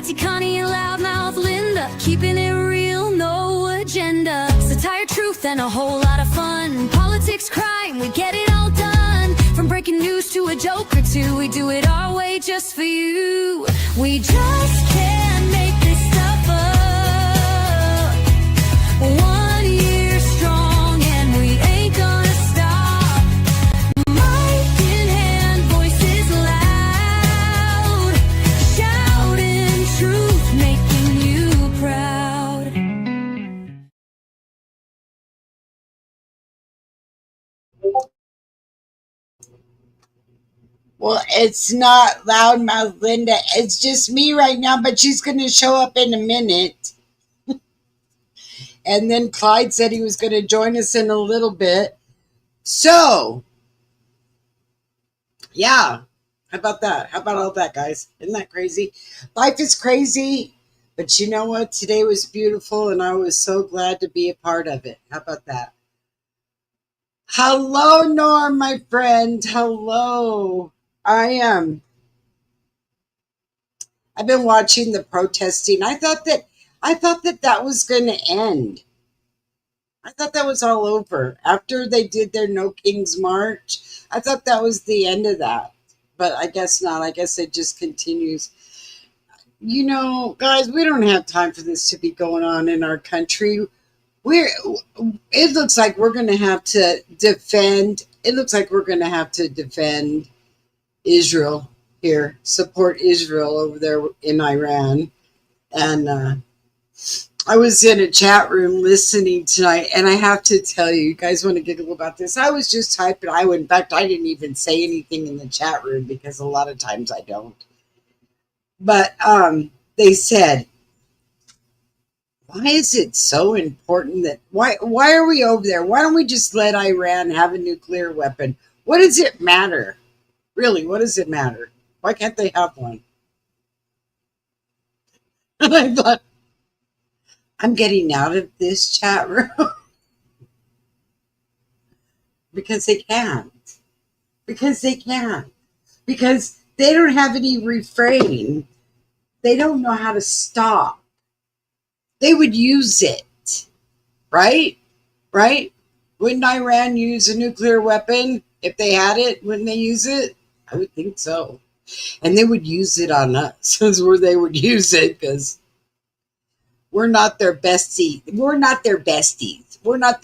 Patsy, Connie, and loudmouth Linda, keeping it real, no agenda. Satire, truth, and a whole lot of fun. Politics, crime, we get it all done. From breaking news to a joke or two, we do it our way just for you. We just can't make this stuff up. 1 year strong and we ain't gonna stop. Mic in hand, voices loud, shouting truth, making you proud. Well, it's not Loudmouth Linda. It's just me right now, but she's going to show up in a minute. And then Clyde said he was going to join us in a little bit. So, yeah. How about that? How about all that, guys? Isn't that crazy? Life is crazy, but you know what? Today was beautiful, and I was so glad to be a part of it. How about that? Hello, Norm, my friend. Hello. I've been watching the protesting. I thought that was going to end. I thought that was all over. After they did their No Kings March, I thought that was the end of that. But I guess not. I guess it just continues. You know, guys, we don't have time for this to be going on in our country. It looks like we're going to have to defend. It looks like we're going to have to defend Israel here, support Israel over there in Iran. And I was in a chat room listening tonight, and I have to tell you, you guys want to giggle about this? I was just typing. In fact, I didn't even say anything in the chat room because a lot of times I don't. But they said, why is it so important that why are we over there? Why don't we just let Iran have a nuclear weapon? What does it matter? Really, what does it matter? Why can't they have one? And I thought, I'm getting out of this chat room because they can't. Because they can't. Because they don't have any refrain. They don't know how to stop. They would use it, right? Right? Wouldn't Iran use a nuclear weapon if they had it? Wouldn't they use it? I would think so. And they would use it on us. That's where they would use it because we're not their bestie. We're not their besties. We're not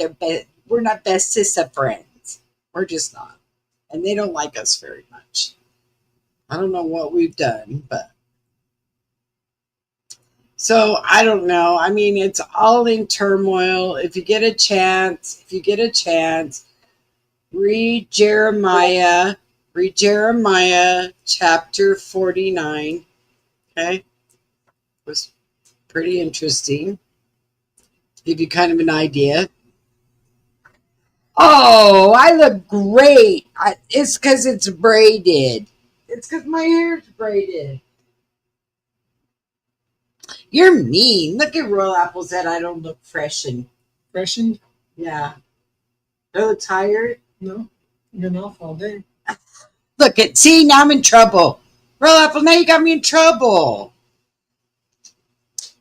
we're not bestest of friends. We're just not. And they don't like us very much. I don't know what we've done, but so I don't know. I mean, it's all in turmoil. If you get a chance, read Jeremiah chapter 49. Okay. It was pretty interesting. Give you kind of an idea. Oh, I look great. It's because it's braided. It's because my hair's braided. You're mean. Look at Royal Apple said I don't look freshened. Freshened? Yeah. I look tired. No. You've been off all day. Look at, see, now I'm in trouble. Royal Apple, now you got me in trouble.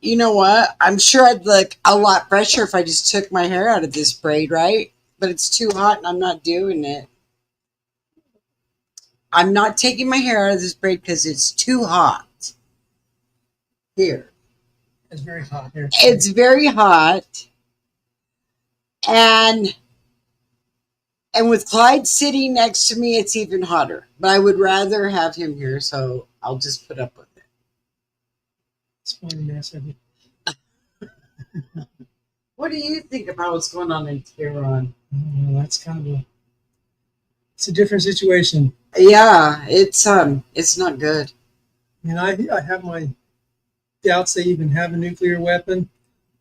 You know what? I'm sure I'd look a lot fresher if I just took my hair out of this braid, right? But it's too hot and I'm not doing it. I'm not taking my hair out of this braid because it's too hot. Here. It's very hot here. It's very hot. And with Clyde sitting next to me, it's even hotter. But I would rather have him here, so I'll just put up with it. It's funny mess of you. What do you think about what's going on in Tehran? That's kind of it's a different situation. Yeah, it's not good. I mean, I have my doubts they even have a nuclear weapon,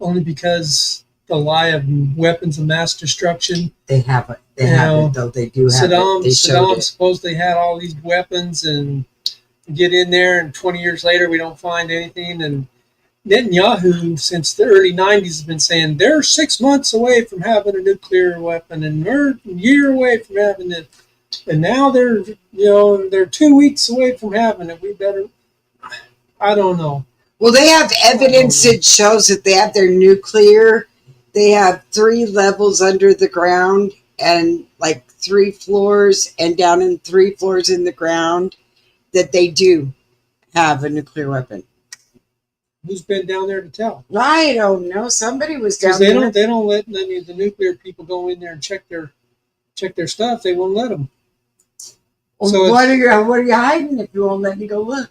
only because the lie of weapons of mass destruction. They have it. They have it, though. They do have it. They Saddam supposedly had all these weapons, and get in there, and 20 years later we don't find anything. And Netanyahu, since the early 90s, has been saying they're 6 months away from having a nuclear weapon, and they're a year away from having it. And now they're 2 weeks away from having it. We better. I don't know. Well, they have evidence that shows that they have their nuclear. They have 3 levels under the ground and like 3 floors and down in 3 floors in the ground that they do have a nuclear weapon. Who's been down there to tell? I don't know. Somebody was down Because there. they don't let any of the nuclear people go in there and check their stuff. They won't let them. So what are you hiding if you won't let me go look?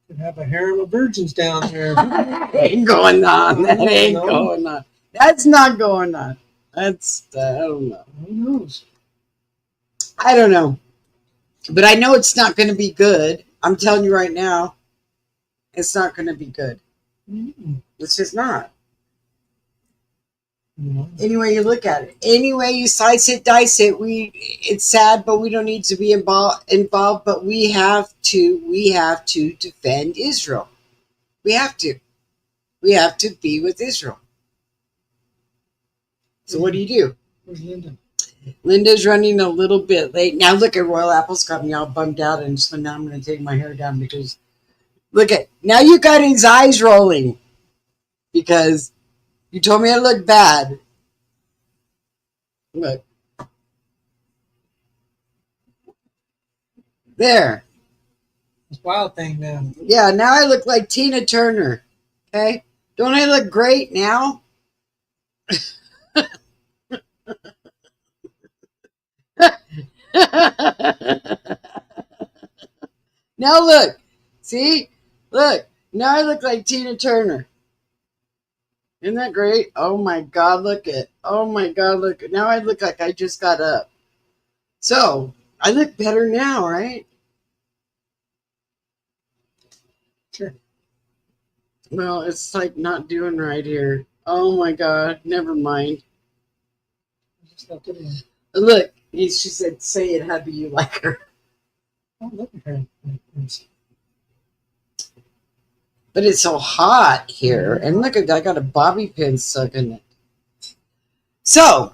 Could have a harem of virgins down there. That ain't going on. That ain't going on. That's not going on. That's I don't know. Who knows? I don't know. But I know it's not going to be good. I'm telling you right now, it's not going to be good. Mm-mm. It's just not. No. Any way you look at it, any way you slice it, dice it, it's sad, but we don't need to be involved. But we have to defend Israel. We have to be with Israel. So what do you do? Where's Linda? Linda's running a little bit late. Now look at Royal Apple's got me all bummed out, and so now I'm going to take my hair down because look at now you got his eyes rolling because you told me I look bad. Look. There. This wild thing now. Yeah, now I look like Tina Turner. Okay? Don't I look great now? Now look. See? Look. Now I look like Tina Turner. Isn't that great? Oh my God, look at. Oh my God, look. Now I look like I just got up. So, I look better now, right? Sure. Well, it's like not doing right here. Oh my God, never mind. Just not doing it. Look, she said, say it, how do you like her? Oh, look at her. But it's so hot here. And look at I got a bobby pin stuck in it. So,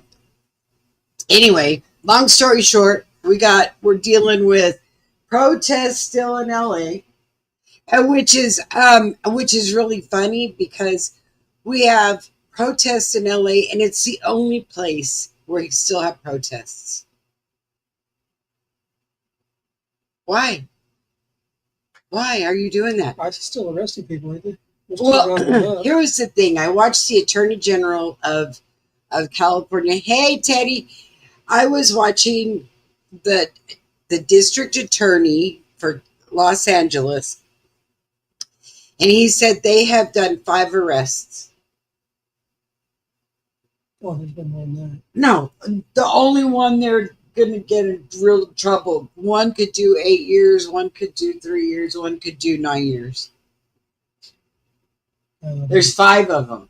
anyway, long story short, we're dealing with protests still in LA, which is really funny because we have protests in LA and it's the only place where you still have protests. Why? Why are you doing that? I still arresting people, ain't they? Well, here's the thing. I watched the Attorney General of California. Hey, Teddy. I was watching the district attorney for Los Angeles, and he said they have done 5 arrests. Oh, there's been more than that. No, the only one they're going to get in real trouble. One could do 8 years, one could do 3 years, one could do 9 years. There's 5 of them.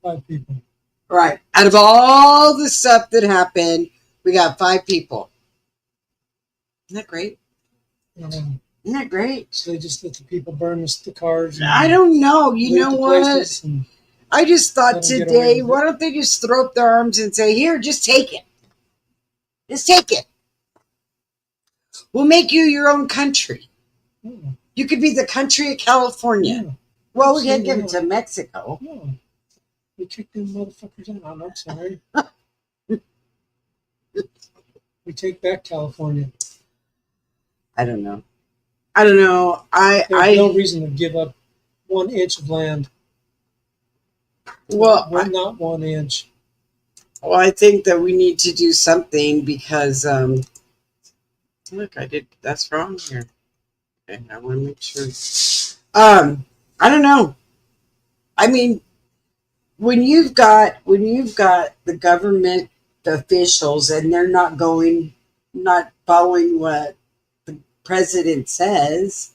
5 people. Right. Out of all the stuff that happened, we got 5 people. Isn't that great? Isn't that great? So they just let the people burn the cars. I don't know. You know what? I just thought today, why don't they just throw up their arms and say, here, just take it. Just take it. We'll make you your own country. Yeah. You could be the country of California. Yeah. Well, we can't give it to Mexico. No. We kicked them motherfuckers out. I'm sorry. We take back California. I don't know. There's no reason to give up 1 inch of land. Well, not 1 inch. Well, I think that we need to do something because, look, that's wrong here. Okay, I want to make sure. I don't know. I mean, when you've got the government officials and they're not following what the president says,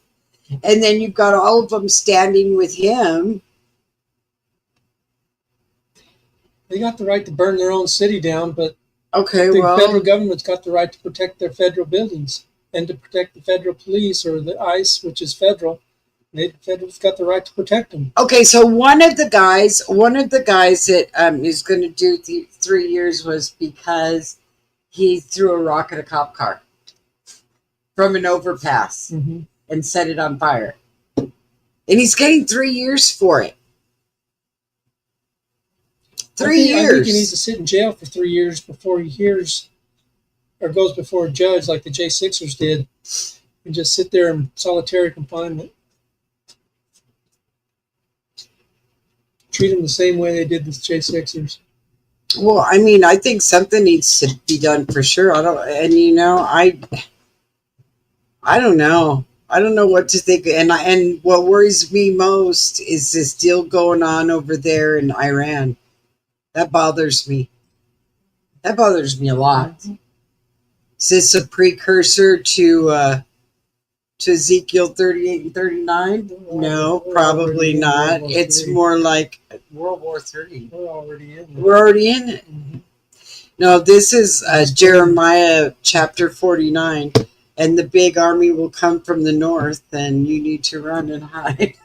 and then you've got all of them standing with him. They got the right to burn their own city down, but okay, the federal government's got the right to protect their federal buildings and to protect the federal police or the ICE, which is federal. The federal's got the right to protect them. Okay, so one of the guys that is going to do 3 years was because he threw a rock at a cop car from an overpass and set it on fire. And he's getting 3 years for it. Three I think he needs years. to sit in jail for 3 years before he hears or goes before a judge like the J6ers did, and just sit there in solitary confinement. Treat him the same way they did the J6ers. Well, I mean, I think something needs to be done for sure. I don't know. I don't know what to think. And what worries me most is this deal going on over there in Iran. That bothers me. That bothers me a lot. Is this a precursor to Ezekiel 38 and 39? No, probably not. It's more like World War III. We're already in it. We're already in it. No, this is Jeremiah chapter 49. And the big army will come from the north, and you need to run and hide.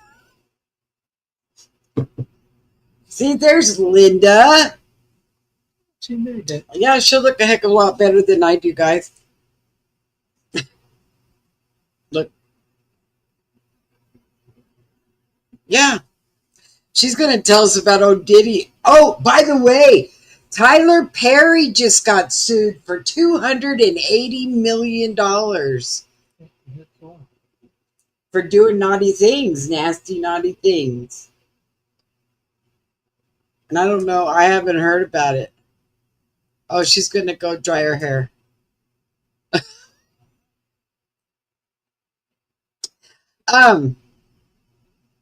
See, there's Linda. She made it. Yeah, she'll look a heck of a lot better than I do, guys. Look. Yeah. She's going to tell us about Diddy. Oh, by the way, Tyler Perry just got sued for $280 million for doing naughty things, nasty, naughty things. And I don't know. I haven't heard about it. Oh, she's going to go dry her hair.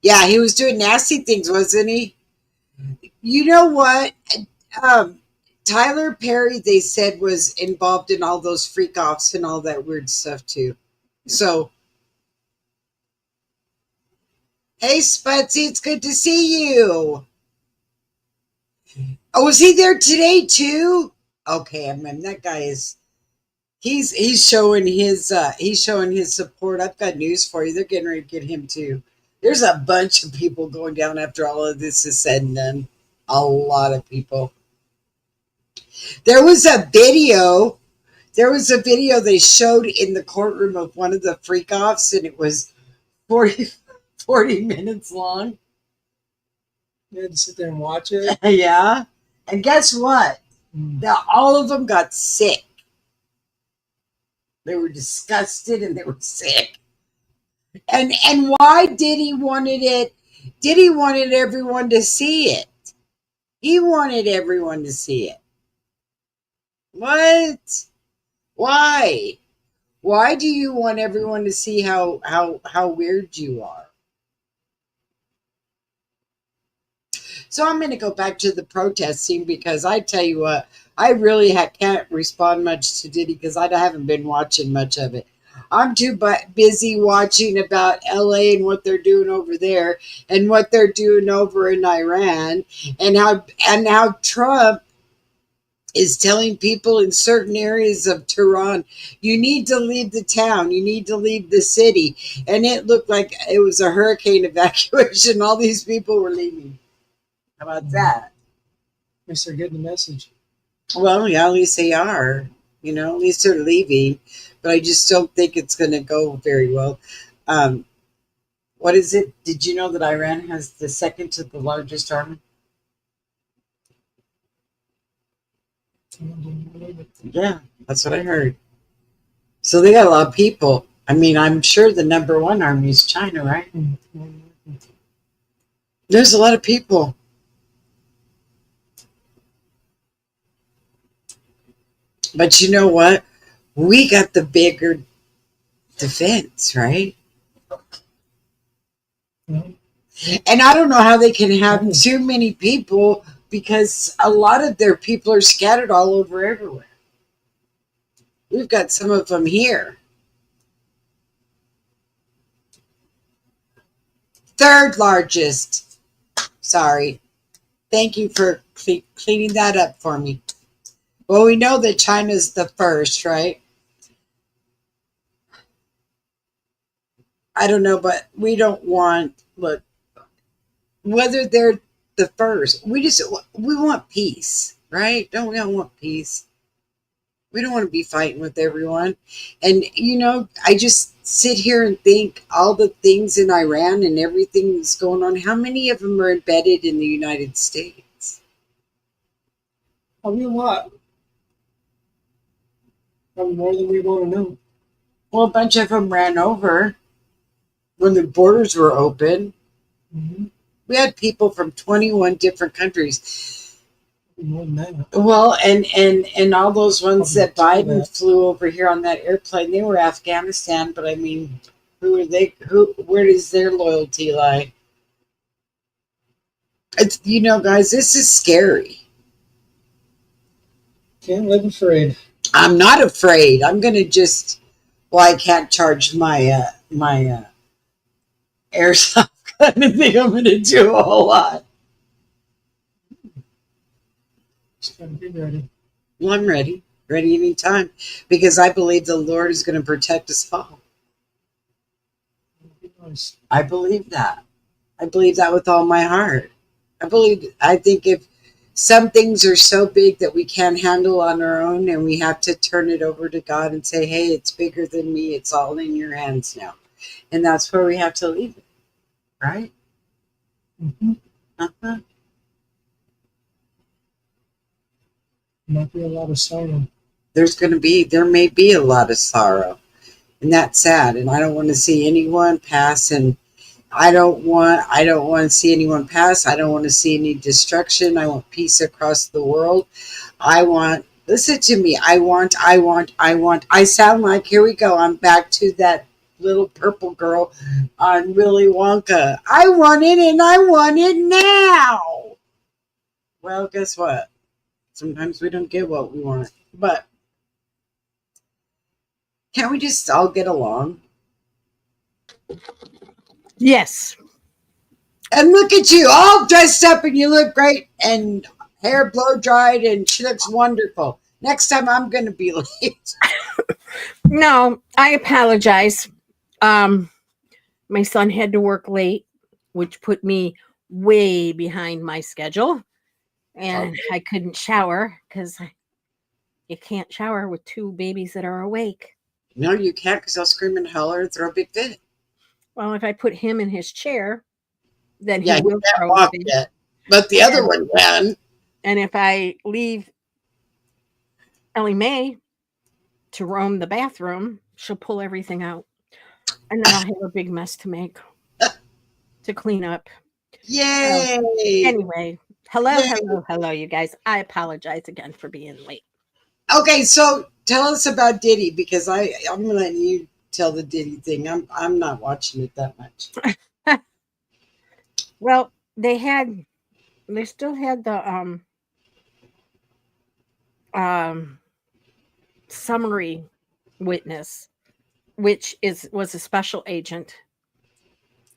Yeah, he was doing nasty things, wasn't he? You know what? Tyler Perry, they said, was involved in all those freak offs and all that weird stuff too. So, hey, Spudsy, it's good to see you. Oh, was he there today too? Okay, I mean, that guy is. He's showing his support. I've got news for you. They're getting ready to get him too. There's a bunch of people going down after all of this is said and done. A lot of people. There was a video they showed in the courtroom of one of the freak offs, and it was 40 minutes long. You had to sit there and watch it. Yeah. And guess what? All of them got sick. They were disgusted and they were sick. And why did he wanted it? Did he wanted everyone to see it? He wanted everyone to see it. What? Why? Why do you want everyone to see how weird you are? So I'm going to go back to the protesting, because I tell you what, I really can't respond much to Diddy because I haven't been watching much of it. I'm too busy watching about LA and what they're doing over there and what they're doing over in Iran, and how Trump is telling people in certain areas of Tehran, you need to leave the town, you need to leave the city. And it looked like it was a hurricane evacuation. All these people were leaving. How about that? At least they're getting the message. Well, yeah, at least they are. At least they're leaving. But I just don't think it's going to go very well. What is it? Did you know that Iran has the second to the largest army? Yeah, that's what I heard. So they got a lot of people. I mean, I'm sure the number one army is China, right? There's a lot of people. But you know what? We got the bigger defense, right? And I don't know how they can have too many people, because a lot of their people are scattered all over everywhere. We've got some of them here. Third largest. Sorry. Thank you for cleaning that up for me. Well, we know that China's the first, right? I don't know, but we don't want, look, whether they're the first, we want peace, right? Don't we all want peace? We don't want to be fighting with everyone. And, I just sit here and think all the things in Iran and everything that's going on, how many of them are embedded in the United States? Probably a lot. Probably more than we want to know. Well, a bunch of them ran over when the borders were open. Mm-hmm. We had people from 21 different countries. More than that. Well, and all those ones that Probably Biden flew over here on that airplane, they were Afghanistan, but I mean, who are they? Where does their loyalty lie? It's, guys, this is scary. Can't live afraid. I'm not afraid. I'm gonna just. Well, I can't charge my airsoft gun. I think I'm gonna do a whole lot. Just gotta be ready. Well, I'm ready. Ready anytime, because I believe the Lord is going to protect us all. Nice. I believe that. I believe that with all my heart. I think if some things are so big that we can't handle on our own, and we have to turn it over to God and say, hey, it's bigger than me. It's all in your hands now. And that's where we have to leave it. Right? Mm-hmm. Uh-huh. Might be a lot of sorrow. There may be a lot of sorrow. And that's sad. And I don't want to see anyone pass, and I don't want to see anyone pass. I don't want to see any destruction. I want peace across the world. Listen to me. I sound like, here we go. I'm back to that little purple girl on Willy Wonka. I want it, and I want it now. Well, guess what? Sometimes we don't get what we want. But can't we just all get along? Yes. And look at you, all dressed up, and you look great, and hair blow dried, and she looks wonderful. Next time I'm going to be late. No, I apologize. My son had to work late, which put me way behind my schedule, and I couldn't shower because you can't shower with two babies that are awake. No, you can't, because they'll scream and holler and throw a big fit. Well, if I put him in his chair, then Yeah, he he will can't throw a walk fit. yet. But the other one can. And if I leave Ellie Mae to roam the bathroom, she'll pull everything out. And then I'll have a big mess to make to clean up. Yay! So, anyway, hello, Yay. hello, you guys. I apologize again for being late. Okay, so tell us about Diddy, because I'm letting you tell the Diddy thing. I'm not watching it that much. Well, they still had the summary witness, which was a special agent.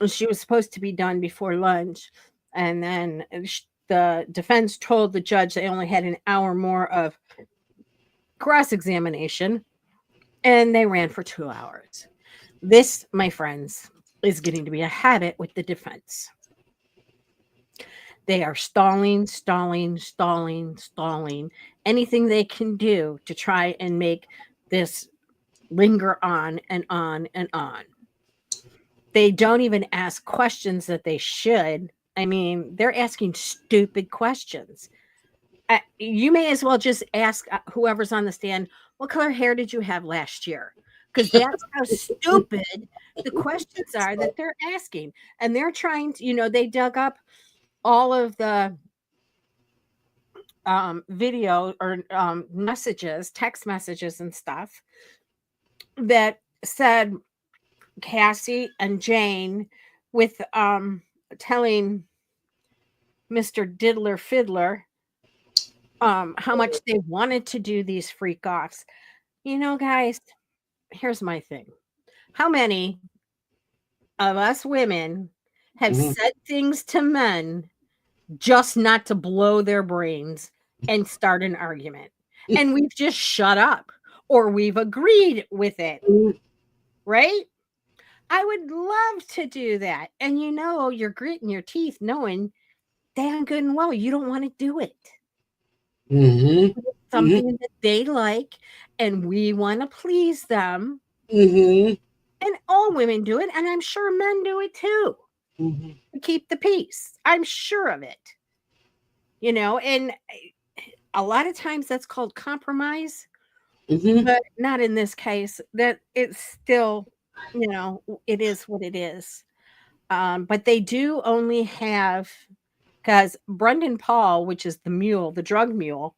She was supposed to be done before lunch, and then the defense told the judge they only had an hour more of cross-examination, and they ran for 2 hours. This, my friends, is getting to be a habit with the defense. They are stalling anything they can do to try and make this linger on and on and on. They don't even ask questions that they should. I mean, they're asking stupid questions. You may as well just ask whoever's on the stand, what color hair did you have last year? Because that's how stupid the questions are that they're asking. And they're trying to, they dug up all of the video or messages, text messages and stuff that said Cassie and Jane with telling Mr. Diddler Fiddler how much they wanted to do these freak offs. Guys, here's my thing. How many of us women have said things to men just not to blow their brains and start an argument? And we've just shut up, or we've agreed with it, right? I would love to do that. And you're gritting your teeth knowing damn good and well you don't want to do it. Mm-hmm. It's something that they like, and we want to please them. Mm-hmm. And all women do it, and I'm sure men do it too. Mm-hmm. To keep the peace. I'm sure of it. And a lot of times that's called compromise, Mm-hmm. but not in this case. That it's still, it is what it is. But they do only have, because Brendan Paul, which is the mule, the drug mule.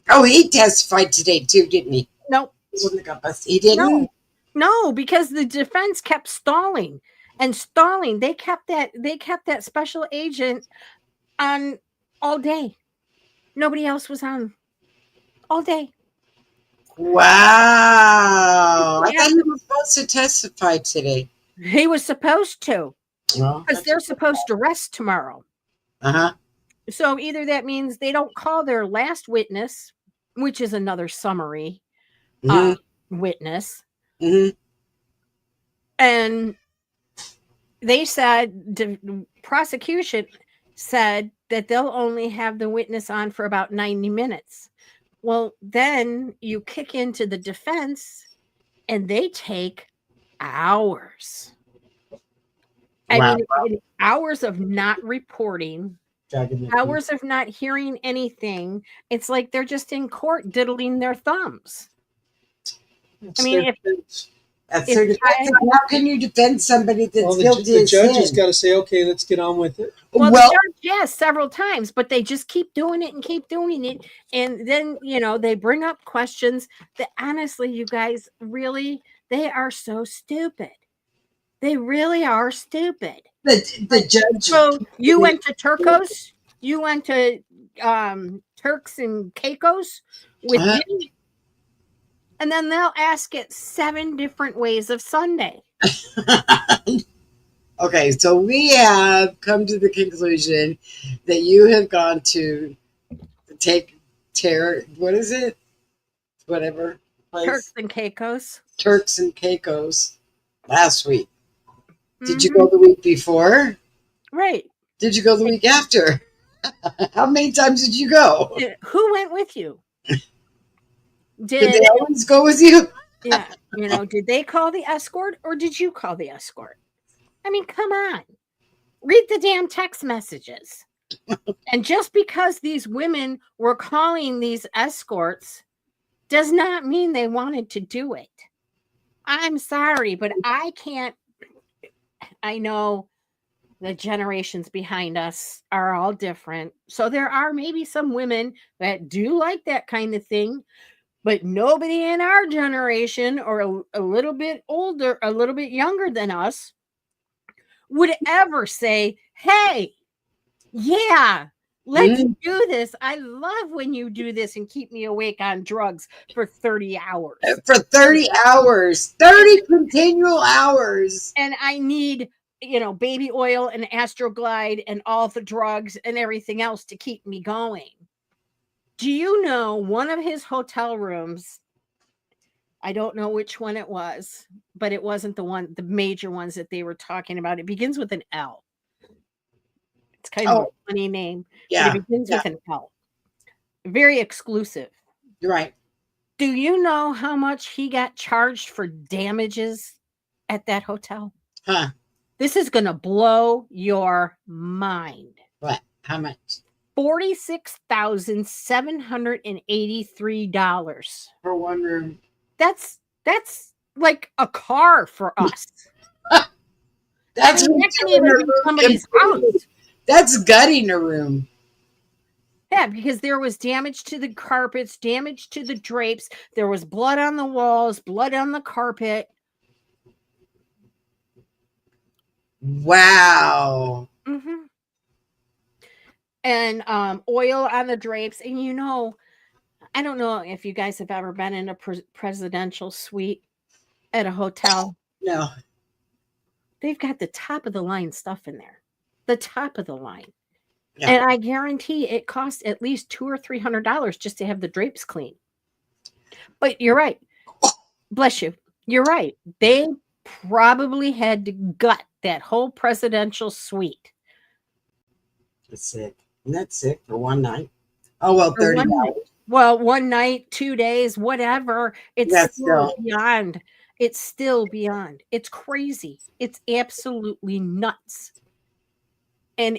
Oh, he testified today too, didn't he? Nope. He didn't. No, because the defense kept stalling and stalling. They kept that special agent on all day. Nobody else was on all day. Wow. I Yeah. thought he was supposed to testify today. He was supposed to, Well, because they're supposed to rest tomorrow. uh-huh. So either that means they don't call their last witness, which is another summary witness, Mm-hmm. and they said the prosecution said that they'll only have the witness on for about 90 minutes. Well, then you kick into the defense and they take hours. Wow. I mean, hours of not reporting, hours of not hearing anything. It's like they're just in court diddling their thumbs. It's I mean, their if defense. That's their defense. How can you defend somebody that's Well, guilty the as judge sin? has got to say, okay, let's get on with it. Well, the judge, yes, several times, but they just keep doing it and keep doing it. And then, they bring up questions that honestly, you guys, really, they are so stupid. They really are stupid. The judge. So you went to Turcos? You went to Turks and Caicos with me? And then they'll ask it 7 different ways of Sunday. Okay, so we have come to the conclusion that you have gone to what is it? Whatever place. Turks and Caicos. Turks and Caicos last week. Did you go the week before? Right. Did you go the week after? How many times did you go? Who went with you? Did they always go with you? Yeah. Did they call the escort or did you call the escort? I mean, come on. Read the damn text messages. And just because these women were calling these escorts does not mean they wanted to do it. I'm sorry, but I can't. I know the generations behind us are all different. So there are maybe some women that do like that kind of thing. But nobody in our generation or a little bit older, a little bit younger than us would ever say, hey, yeah, let's do this. I love when you do this and keep me awake on drugs for 30 hours. For 30 hours. 30 continual hours. And I need, baby oil and Astroglide and all the drugs and everything else to keep me going. Do you know one of his hotel rooms? I don't know which one it was, but it wasn't the major ones that they were talking about. It begins with an L. It's kind of a funny name. Yeah. But it begins with an L. Very exclusive. You're right. Do you know how much he got charged for damages at that hotel? Huh. This is going to blow your mind. What? How much? $46,783 for one room. That's like a car for us. That's that can even be somebody's house. That's gutting a room. Yeah, because there was damage to the carpets, damage to the drapes. There was blood on the walls, blood on the carpet. Wow. Mm-hmm. And oil on the drapes. And I don't know if you guys have ever been in a presidential suite at a hotel. No. They've got the top of the line stuff in there. The top of the line. Yeah. And I guarantee it costs at least $200 or $300 just to have the drapes clean. But you're right. Bless you. You're right. They probably had to gut that whole presidential suite. That's sick. Isn't that sick for one night? Oh, well, 30 hours. Well, one night, 2 days, whatever, it's That's still still. beyond. It's still beyond. It's crazy. It's absolutely nuts. And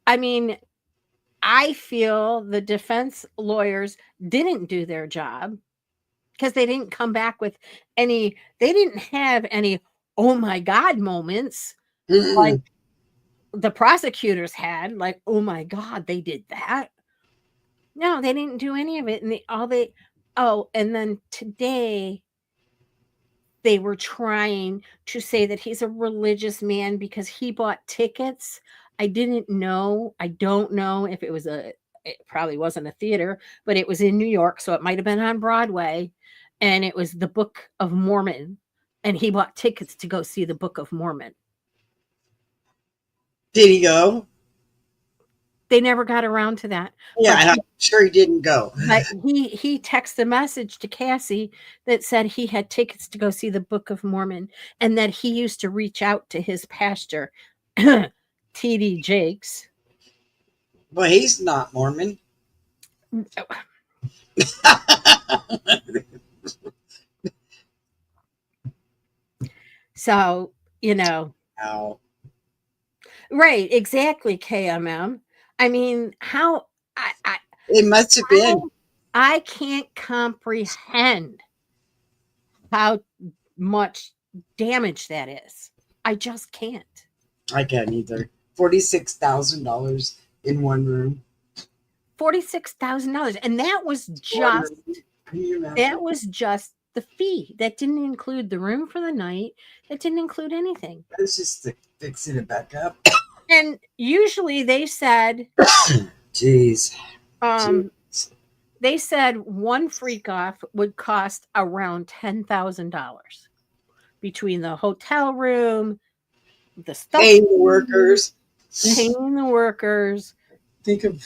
I mean, I feel the defense lawyers didn't do their job because they didn't come back with they didn't have any, "Oh my god" moments like Mm-mm. the prosecutors had, like, "Oh my god, they did that." No, they didn't do any of it, and and then today they were trying to say that he's a religious man because he bought tickets. I don't know if it probably wasn't a theater, but it was in New York, so it might have been on Broadway, and it was the Book of Mormon, and he bought tickets to go see the Book of Mormon. Did he go? They never got around to that, Yeah, but I'm sure he didn't go. he texted a message to Cassie that said he had tickets to go see the Book of Mormon and that he used to reach out to his pastor, TD Jakes. Well, he's not Mormon. So, Wow. right, exactly, KMM. I mean, It must have been. I can't comprehend how much damage that is. I just can't. I can't either. $46,000 in one room. $46,000, and that was One just room. Can you imagine? the fee. That didn't include the room for the night. That didn't include anything. That's just fixing it back up. And usually Jeez. um, Jeez. they said one freak off would cost around $10,000 between the hotel room, the stuff, Paying the workers. paying the workers. Think of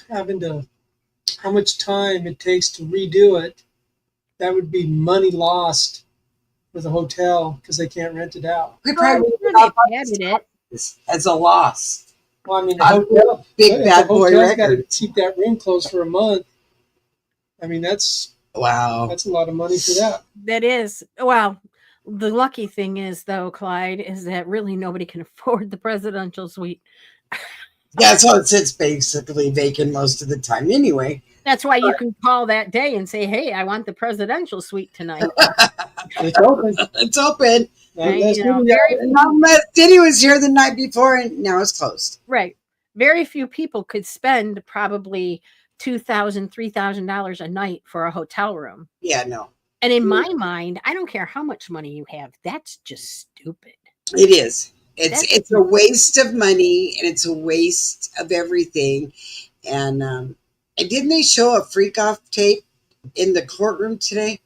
how much time it takes to redo it. That would be money lost for the hotel because they can't rent it out. We Oh, I'm probably sure would they padded it. this as a loss. Well, I mean, A big if bad the boy hotel's got to record. keep that room closed for a month. I mean, that's Wow. a lot of money for that. That is, well, the lucky thing is, though, Clyde, is that really nobody can afford the presidential suite. Yeah, so it sits basically vacant most of the time anyway. That's why you can call that day and say, "Hey, I want the presidential suite tonight." It's open. It's open. And, That's really Diddy was here the night before and now it's closed. right. Very few people could spend probably $2,000, $3,000 a night for a hotel room. Yeah, no. And in my mind, I don't care how much money you have. That's just stupid. It is. That's It's a waste of money and it's a waste of everything. And didn't they show a freak off tape in the courtroom today?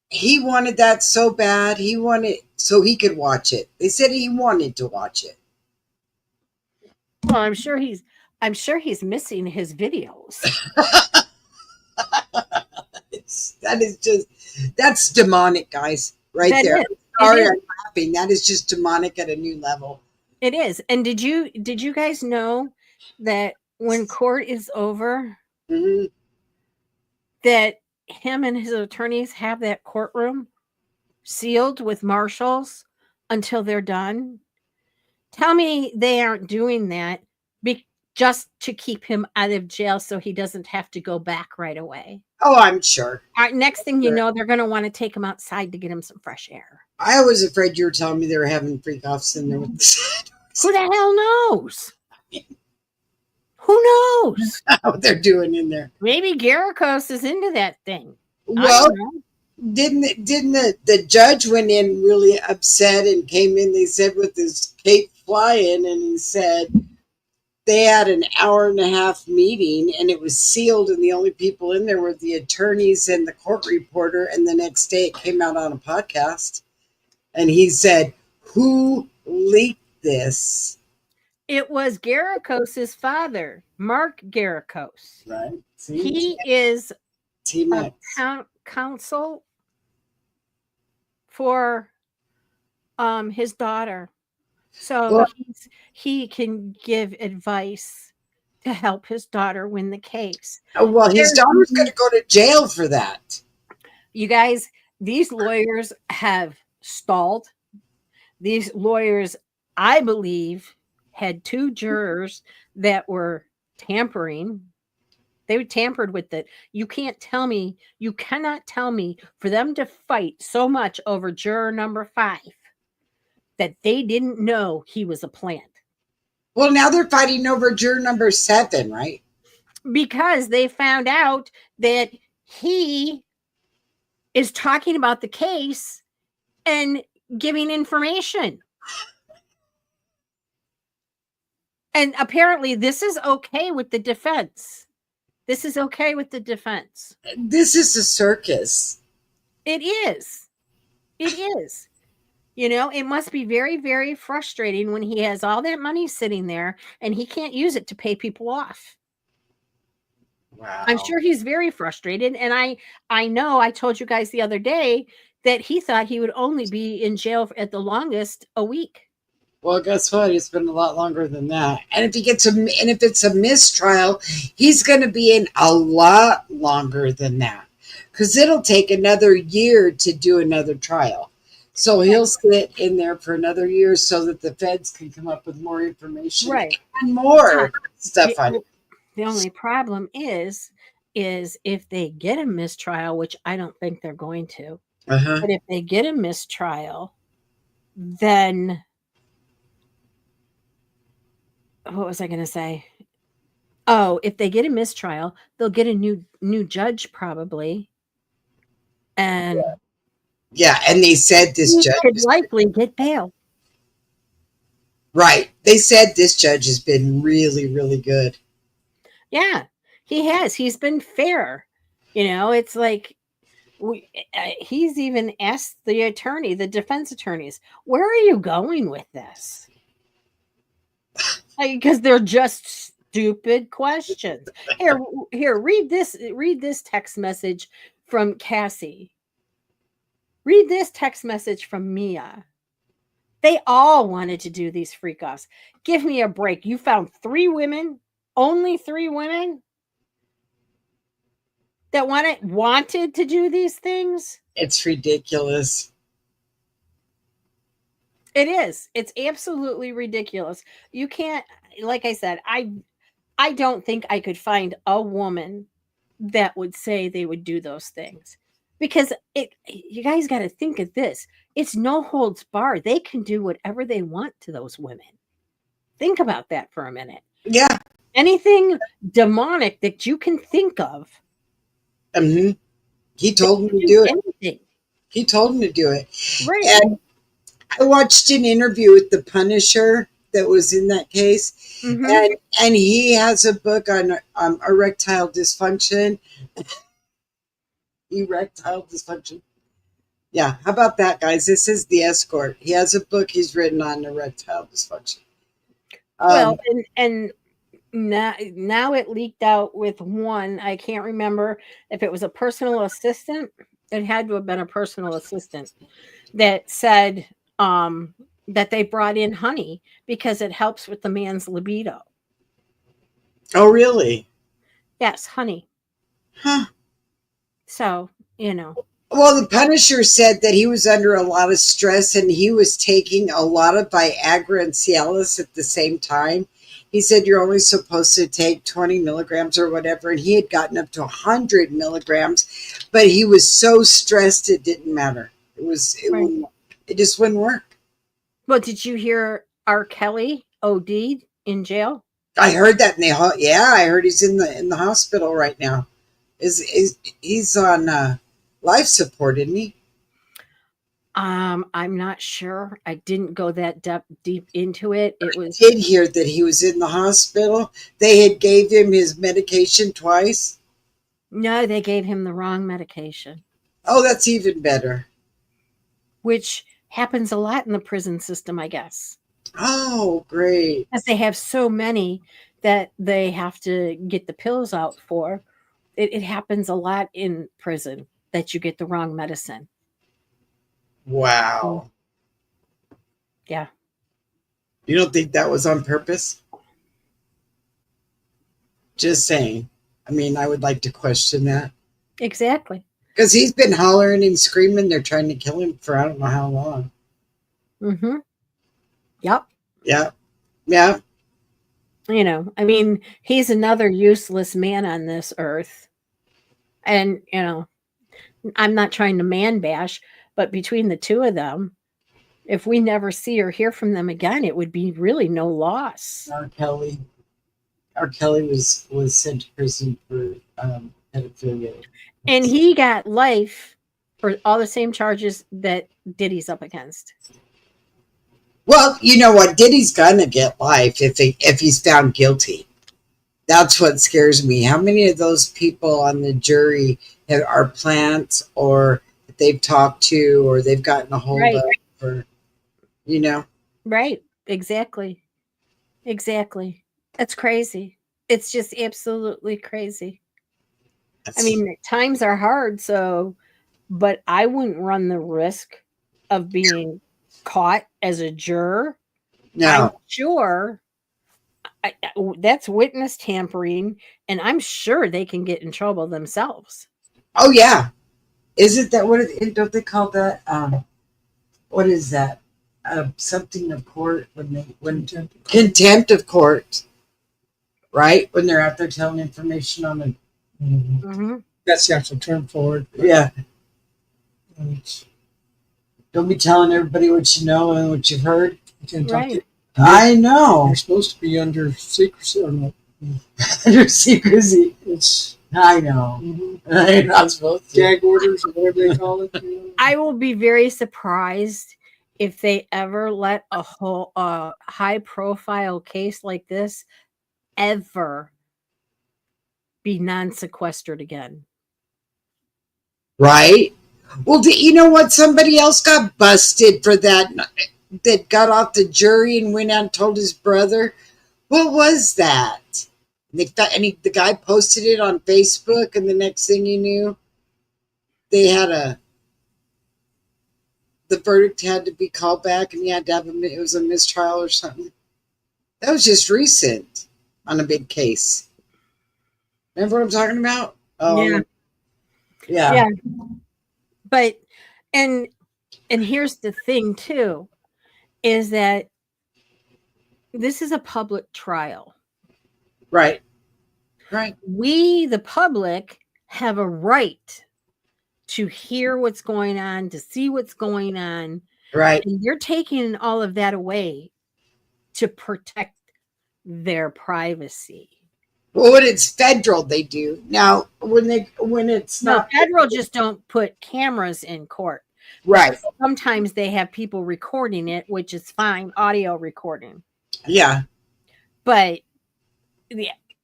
He wanted that so bad. He wanted so he could watch it. They said he wanted to watch it. well, I'm sure he's missing his videos. That's demonic, guys, right That there. is. Sorry, It is. I'm laughing. That is just demonic at a new level. It is. And did you guys know that when court is over, Mhm. that him and his attorneys have that courtroom sealed with marshals until they're done? Tell me they aren't doing that just to keep him out of jail so he doesn't have to go back right away. Oh, I'm sure. Next thing you know, they're going to want to take him outside to get him some fresh air. I was afraid you were telling me they were having freak offs in there. Who the hell knows? Who knows? What they're doing in there. Maybe Garicos is into that thing. Well, didn't the judge went in really upset and came in, they said, with his cape flying, and he said they had an hour and a half meeting and it was sealed and the only people in there were the attorneys and the court reporter, and the next day it came out on a podcast and he said, who leaked this? It was Garicos's father, Mark Garicos. Right. See? He is a T-Max. counsel for his daughter. So Well, he can give advice to help his daughter win the case. Oh, well, his There's daughter's going to go to jail for that. You guys, these lawyers have stalled. These lawyers, I believe, had two jurors that were tampering. They tampered with it. You cannot tell me for them to fight so much over juror number 5 that they didn't know he was a plant. Well, now they're fighting over juror number 7, right? Because they found out that he is talking about the case and giving information. And apparently this is okay with the defense. This is okay with the defense. This is a circus. It is. It is. You know, it must be very, very frustrating when he has all that money sitting there and he can't use it to pay people off. Wow. I'm sure he's very frustrated. And I know I told you guys the other day that he thought he would only be in jail at the longest a week. Well, guess what? It's been a lot longer than that. And if it's a mistrial, he's going to be in a lot longer than that, because it'll take another year to do another trial. So he'll sit in there for another year so that the feds can come up with more information, Right, and more stuff on it. The only problem is if they get a mistrial, which I don't think they're going to, Uh-huh. but if they get a mistrial, then what was I going to say? Oh, if they get a mistrial, they'll get a new judge probably, and Yeah, and they said this he judge could likely get bail. right. They said this judge has been really, really good. Yeah, he has. He's been fair. You know, it's like he's even asked the defense attorneys, "Where are you going with this?" Because they're just stupid questions. Here, read this text message from Cassie. Read this text message from Mia. They all wanted to do these freak offs. Give me a break. You found 3 women, only 3 women that wanted to do these things. It's ridiculous. It is. It's absolutely ridiculous. You can't, like I said, I don't think I could find a woman that would say they would do those things, because you guys got to think of this. It's no holds barred. They can do whatever they want to those women. Think about that for a minute. Yeah. Anything demonic that you can think of. Mm-hmm. He told him to do it. Anything. He told him to do it. Right. And I watched an interview with the Punisher that was in that case, Mhm. and he has a book on erectile dysfunction. Erectile dysfunction. Yeah, how about that, guys? This is The Escort. He has a book he's written on erectile dysfunction. Well, and now it leaked out with one. I can't remember if it was a personal assistant. It had to have been a personal assistant that said that they brought in honey because it helps with the man's libido. Oh, really? Yes, honey. Huh. So, you know. Well, the Punisher said that he was under a lot of stress and he was taking a lot of Viagra and Cialis at the same time. He said you're only supposed to take 20 milligrams or whatever, and he had gotten up to 100 milligrams, but he was so stressed it didn't matter. It just wouldn't work. Well, did you hear R. Kelly OD'd in jail? I heard that I heard he's in the hospital right now. He's on life support, isn't he? I'm not sure. I didn't go that deep into it. I did hear that he was in the hospital. They had gave him his medication twice. No, they gave him the wrong medication. Oh, that's even better. Which happens a lot in the prison system, I guess. Oh, great. Because they have so many that they have to get the pills out for. It happens a lot in prison that you get the wrong medicine. Wow. Yeah. You don't think that was on purpose? Just saying. I mean, I would like to question that. Exactly. Because he's been hollering and screaming they're trying to kill him for I don't know how long. Mm-hmm. Yep. Yeah. Yeah. I mean, he's another useless man on this earth. And, I'm not trying to man bash, but between the two of them, if we never see or hear from them again, it would be really no loss. R. Kelly. R. Kelly was sent to prison for pedophilia. And he got life for all the same charges that Diddy's up against. Well, you know what? Diddy's gonna get life if he's found guilty. That's what scares me. How many of those people on the jury are plants or that they've talked to or they've gotten a hold Right. of, or you know? Right. Exactly. Exactly. That's crazy. It's just absolutely crazy. I mean, times are hard, but I wouldn't run the risk of being caught as a juror. I'm no. sure that's witness tampering, and I'm sure they can get in trouble themselves. Oh yeah. Isn't that what don't they call that? What is that? Something of court when contempt of court, right? When they're out there telling information on the Mm-hmm. That's the actual term for it. yeah. It's- Don't be telling everybody what you know and what you've heard. you can talk to- Right. I know. You're supposed to be under secrecy or not. Under secrecy. It's I know. I'm not supposed to. gag orders or whatever they call it. I will be very surprised if they ever let a whole high profile case like this ever be non-sequestered again. Right? Well, you know what? Somebody else got busted for that. That got off the jury and went out and told his brother. What was that? The guy posted it on Facebook, and the next thing you knew, they had the verdict had to be called back, and he had to have it was a mistrial or something. That was just recent on a big case. Remember what I'm talking about? Yeah. Yeah. Yeah. But and here's the thing too, is that this is a public trial. Right. Right. We, the public, have a right to hear what's going on, to see what's going on. Right. And you're taking all of that away to protect their privacy. Well, when it's federal, they do. Now, when it's No, not federal just don't put cameras in court. right. Sometimes they have people recording it, which is fine, audio recording. Yeah. But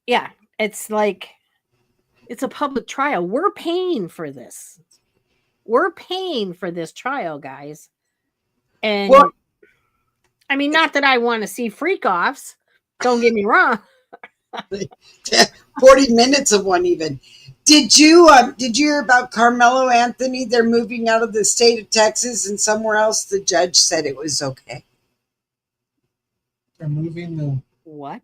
yeah, it's like it's a public trial. We're paying for this. We're paying for this trial, guys. And Well- I mean, not that I want to see freak offs. Don't get me wrong. 40 minutes of one even. Did you hear about Carmelo Anthony? They're moving out of the state of Texas and somewhere else. The judge said it was okay. They're moving the. What?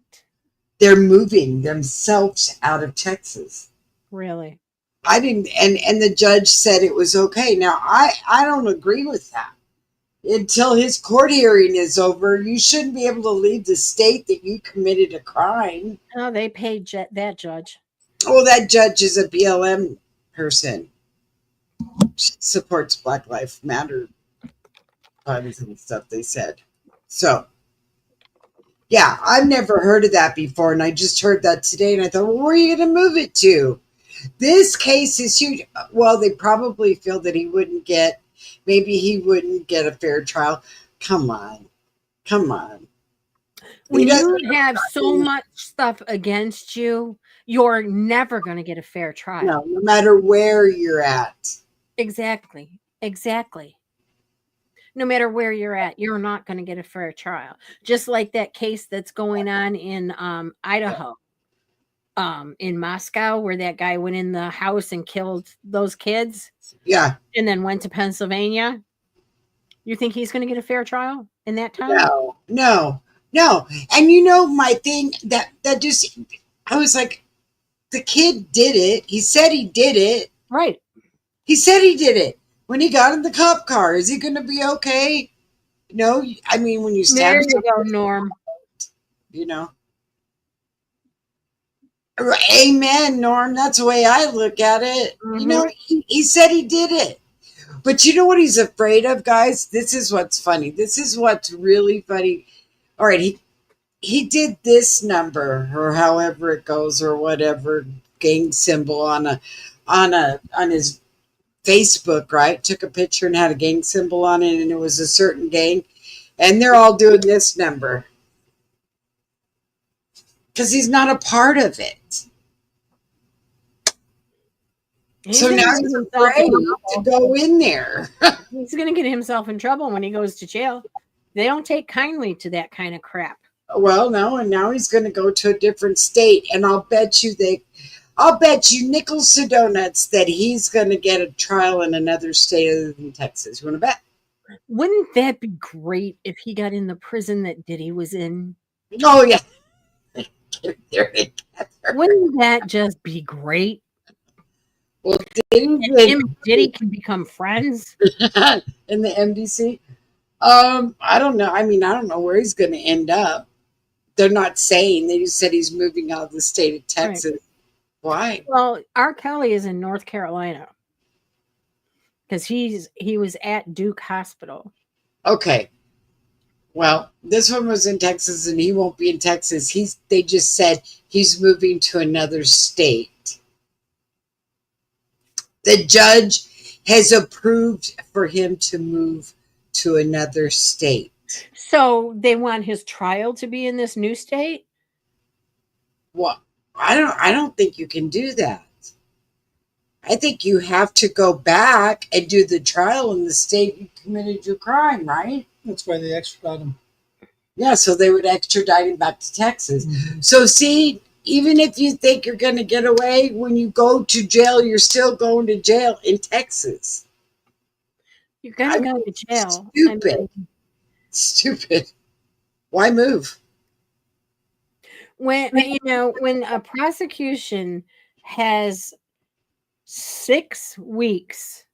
They're moving themselves out of Texas. Really? I didn't, and the judge said it was okay. Now I don't agree with that. Until his court hearing is over, you shouldn't be able to leave the state that you committed a crime. Oh, they paid that judge. Oh, that judge is a BLM person. She supports Black Lives Matter funds and stuff, they said. So, yeah, I've never heard of that before, and I just heard that today, and I thought, well, where are you going to move it to? This case is huge. Well, they probably feel that he wouldn't get a fair trial. Come on. When you have so much stuff against you, you're never going to get a fair trial. No matter where you're at. Exactly. No matter where you're at, you're not going to get a fair trial. Just like that case that's going on in Idaho, in Moscow, where that guy went in the house and killed those kids. Yeah. And then went to Pennsylvania. You think he's going to get a fair trial in that time? No. And you know, my thing that just, I was like, the kid did it. He said he did it. Right. He said he did it. When he got in the cop car, is he going to be okay? No, I mean, when you stab There you go, somebody, Norm. you know. Amen, Norm. That's the way I look at it. You know, he said he did it. But you know what he's afraid of, guys? This is what's funny. This is what's really funny. All right, he did this number or however it goes or whatever gang symbol on his Facebook, right? Took a picture and had a gang symbol on it, and it was a certain gang, and they're all doing this number because he's not a part of it. So now he's afraid to go in there. He's going to get himself in trouble when he goes to jail. They don't take kindly to that kind of crap. Well, no, and now he's going to go to a different state, and I'll bet you nickels to donuts that he's going to get a trial in another state other than Texas. You want to bet? Wouldn't that be great if he got in the prison that Diddy was in? Oh yeah. Wouldn't that just be great? Well, Diddy can become friends in the MDC. I don't know. I mean, I don't know where he's going to end up. They're not saying. They just said he's moving out of the state of Texas. Right. Why? Well, R. Kelly is in North Carolina because he was at Duke Hospital. Okay. Well, this one was in Texas, and he won't be in Texas. They just said he's moving to another state. The judge has approved for him to move to another state. So they want his trial to be in this new state? Well, I don't think you can do that. I think you have to go back and do the trial in the state you committed your crime, right? That's why they extradite him. Yeah, so they would extradite him back to Texas. Mm-hmm. So see, even if you think you're going to get away, when you go to jail, you're still going to jail in Texas. You're going to go to jail. Stupid. Stupid. Why move? When a prosecution has 6 weeks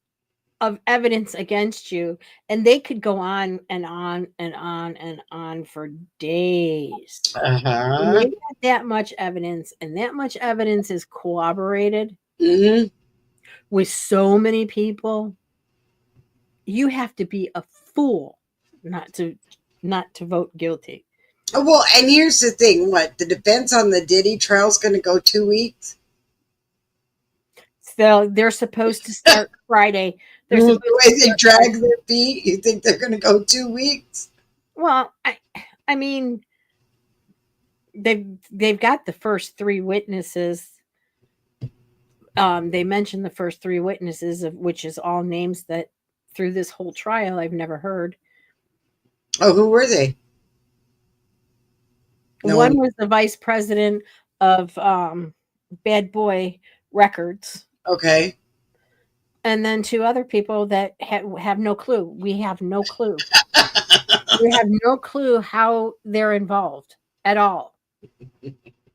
of evidence against you, and they could go on and on and on and on for days. Uh-huh. They got that much evidence, and that much evidence is corroborated with so many people. You have to be a fool not to vote guilty. Well, and here's the thing: what the defense on the Diddy trial is going to go 2 weeks. So they're supposed to start Friday. The way they drag their feet, you think they're going to go 2 weeks? Well, I mean, they've got the first 3 witnesses. They mentioned the first 3 witnesses, of which is all names that through this whole trial I've never heard. Oh, who were they? One was the vice president of Bad Boy Records. Okay. And then 2 other people that have no clue. We have no clue. We have no clue how they're involved at all.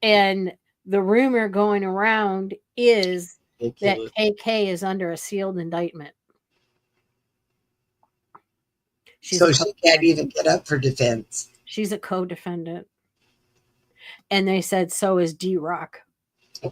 And the rumor going around is that KK is under a sealed indictment. So she can't even get up for defense. She's a co-defendant. And they said so is D-Rock.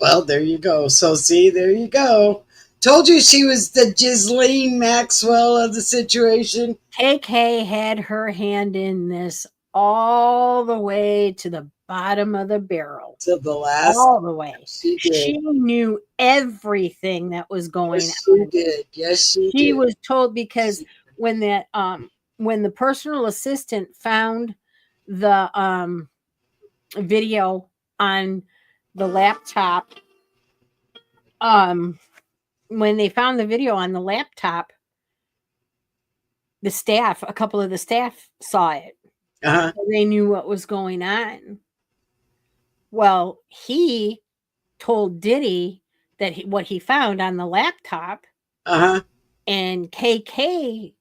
Well, there you go. So see, there you go. Told you she was the Ghislaine Maxwell of the situation. KK had her hand in this all the way to the bottom of the barrel. To the last. All the way. She knew everything that was going on. She did. Yes, she did. She was told because when the personal assistant found the video on the laptop, when they found the video on the laptop, a couple of the staff saw it. Uh-huh. They knew what was going on. Well, he told Diddy that what he found on the laptop, and KK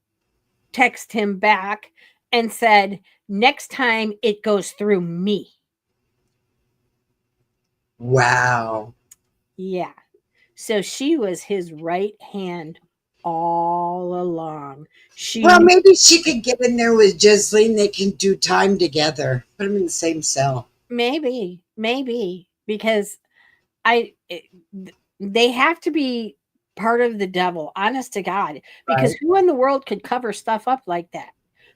texted him back and said, next time it goes through me. Wow. Yeah. So she was his right hand all along. She Well, knew, maybe she could get in there with Gisline. They can do time together. Put them in the same cell. maybe because I it- they have to be part of the devil, honest to God, because Right. who in the world could cover stuff up like that?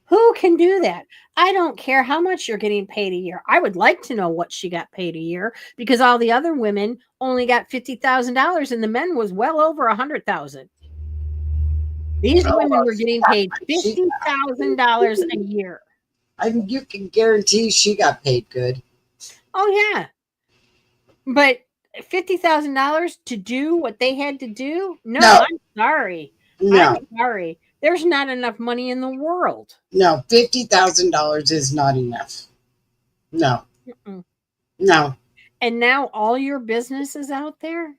Who can do that? I don't care how much you're getting paid a year. I would like to know what she got paid a year because all the other women only got $50,000 and the men was well over 100,000. These Oh, women well, were getting paid she $50,000 a year. I mean, you can guarantee she got paid good. Oh yeah, but $50,000 to do what they had to do? No, No, I'm sorry. I'm no, sorry. There's not enough money in the world. no. $50,000 is not enough. No, Mm-mm. no. And now all your business is out there?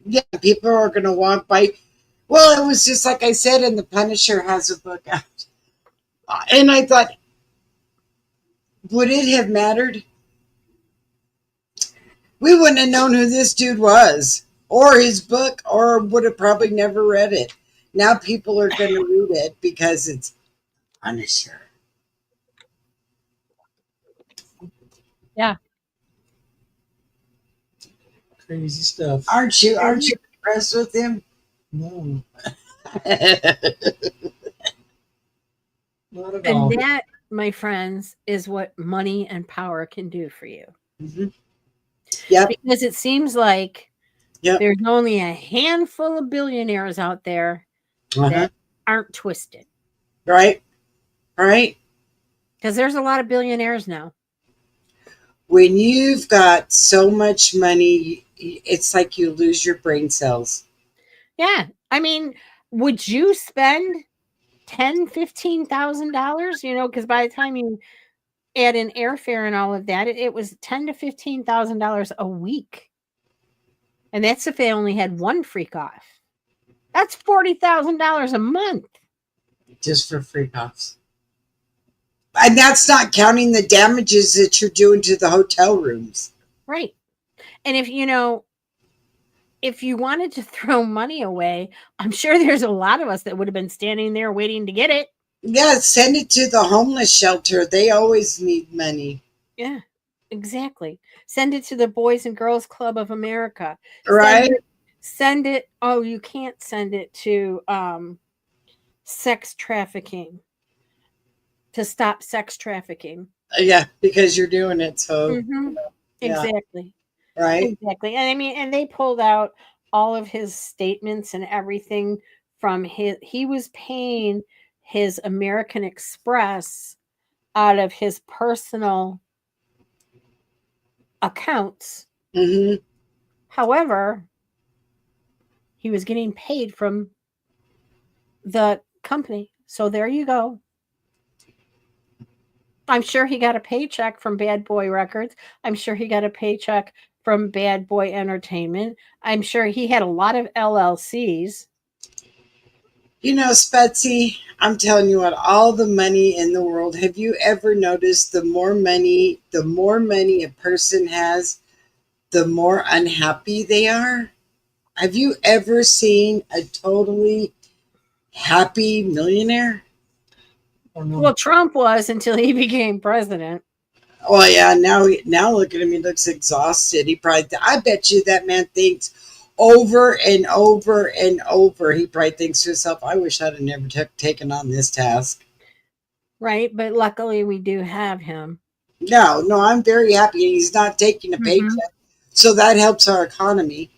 Yeah, people are going to walk by. Well, it was just like I said, and the Punisher has a book out. And I thought, would it have mattered? We wouldn't have known who this dude was, or his book, or would have probably never read it. Now people are going to read it because it's Punisher. Yeah. Crazy stuff. Aren't you? Aren't you impressed with him? No, not at And all. that, my friends, is what money and power can do for you. Mhm. Yep. Because it seems like Yep. there's only a handful of billionaires out there Uh-huh. that aren't twisted. Right. Right. Because there's a lot of billionaires now. When you've got so much money, it's like you lose your brain cells. Yeah. I mean, would you spend $10,000, $15,000? Because by the time you add in airfare and all of that, it was $10,000 to $15,000 a week. And that's if they only had one freak off. That's $40,000 a month. Just for free puffs. And that's not counting the damages that you're doing to the hotel rooms. Right. And if you wanted to throw money away, I'm sure there's a lot of us that would have been standing there waiting to get it. Yeah, send it to the homeless shelter. They always need money. Yeah, exactly. Send it to the Boys and Girls Club of America. Right? Send it. Oh, you can't send it to sex trafficking, to stop sex trafficking. Yeah, because you're doing it. So, Mhm. yeah. Exactly. Right? Exactly. And I mean, and they pulled out all of his statements and everything from he was paying his American Express out of his personal accounts. Hmm. However, he was getting paid from the company. So there you go. I'm sure he got a paycheck from Bad Boy Records. I'm sure he got a paycheck from Bad Boy Entertainment. I'm sure he had a lot of LLCs. You know, Spetsy, I'm telling you what, all the money in the world, have you ever noticed the more money a person has, the more unhappy they are? Have you ever seen a totally happy millionaire? Oh, no. Well, Trump was until he became president. Oh yeah, now look at him. He looks exhausted. I bet you that man thinks over and over and over. He probably thinks to himself, "I wish I'd have never taken on this task." Right? But luckily we do have him. No, no, I'm very happy he's not taking a paycheck, so that helps our economy.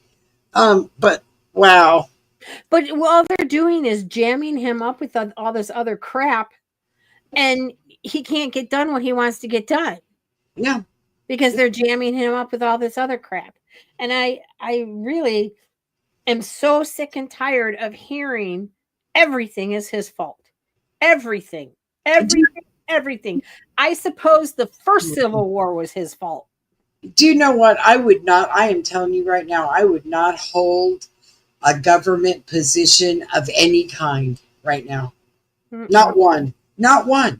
But wow, But all they're doing is jamming him up with all this other crap, and he can't get done what he wants to get done yeah, because they're jamming him up with all this other crap. And I really am so sick and tired of hearing everything is his fault. Everything. Everything. Everything. I suppose the first Civil War was his fault. do you know what? I would not. I am telling you right now, I would not hold a government position of any kind right now. Not one. Not one.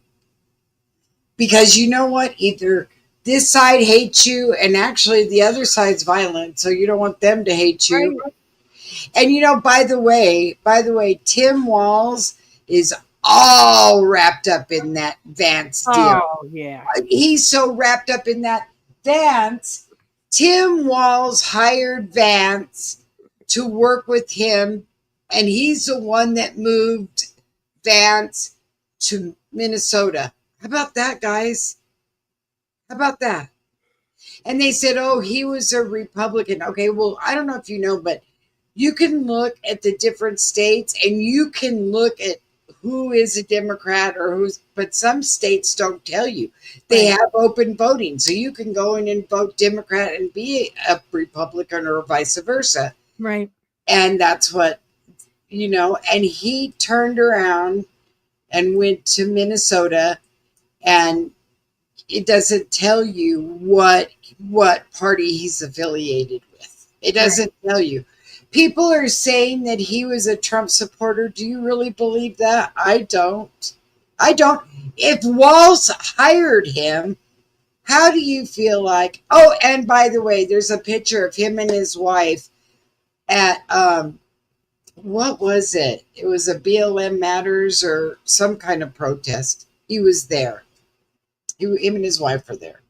Because you know what? Either this side hates you, and actually the other side's violent, so you don't want them to hate you. Right. And by the way, Tim Walz is all wrapped up in that Vance deal. Oh, yeah. He's so wrapped up in that Vance. Tim Walz hired Vance to work with him, and he's the one that moved Vance to Minnesota. How about that, guys? How about that? And they said, oh, he was a Republican. Okay, well, I don't know if you know, but you can look at the different states and you can look at who is a Democrat or but some states don't tell you. They Right. have open voting. So you can go in and vote Democrat and be a Republican or vice versa. Right. And that's what, and he turned around and went to Minnesota, and it doesn't tell you what party he's affiliated with. It doesn't tell you. People are saying that he was a Trump supporter. Do you really believe that? I don't. If Walz hired him, how do you feel like? Oh, and by the way, there's a picture of him and his wife at what was it? It was a BLM Matters or some kind of protest. He was there. Him and his wife were there.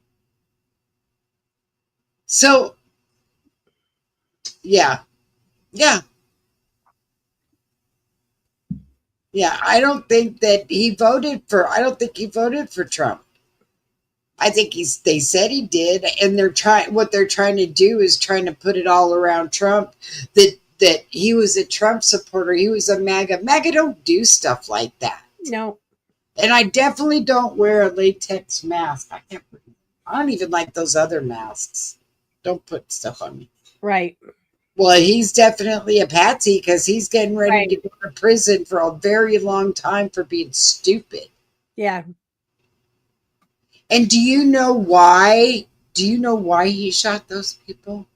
So, yeah. I don't think he voted for Trump. I think they said he did, and what they're trying to do is trying to put it all around Trump that he was a Trump supporter. He was a MAGA. MAGA don't do stuff like that. No. And I definitely don't wear a latex mask. I don't even like those other masks. Don't put stuff on me. Right. Well, he's definitely a patsy because he's getting ready to go to prison for a very long time for being stupid. Yeah. And do you know why? Do you know why he shot those people?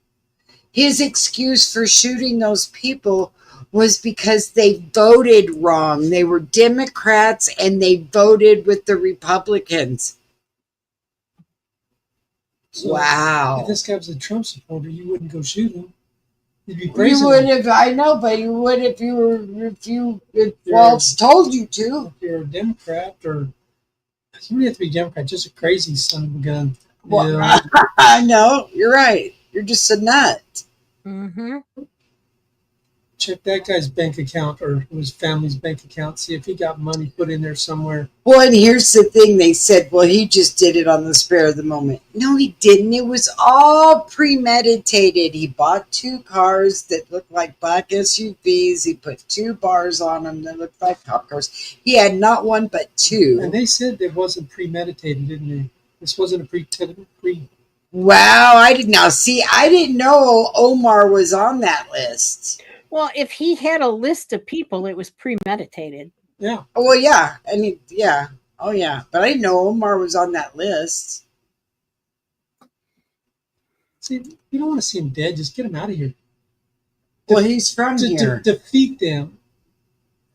His excuse for shooting those people was because they voted wrong. They were Democrats and they voted with the Republicans. So wow. If this guy was a Trump supporter, you wouldn't go shoot him. You'd be You praising would him. if I know, but you would if Waltz told you to. If you're a Democrat, or you don't have to be a Democrat, just a crazy son of a gun. Well, You know? I know, you're right. You're just a nut. Mm-hmm. Check that guy's bank account or his family's bank account. See if he got money put in there somewhere. Well, and here's the thing. They said, well, he just did it on the spur of the moment. No, he didn't. It was all premeditated. He bought 2 cars that looked like black SUVs. He put 2 bars on them that looked like cop cars. He had not one but 2. And they said it wasn't premeditated, didn't they? This wasn't a pre. Wow, I didn't know Omar was on that list. Well, if he had a list of people, it was premeditated. Yeah. Oh, well, yeah. Yeah. Oh, yeah. But I didn't know Omar was on that list. See, you don't want to see him dead. Just get him out of here. Well, he's from here. Defeat them.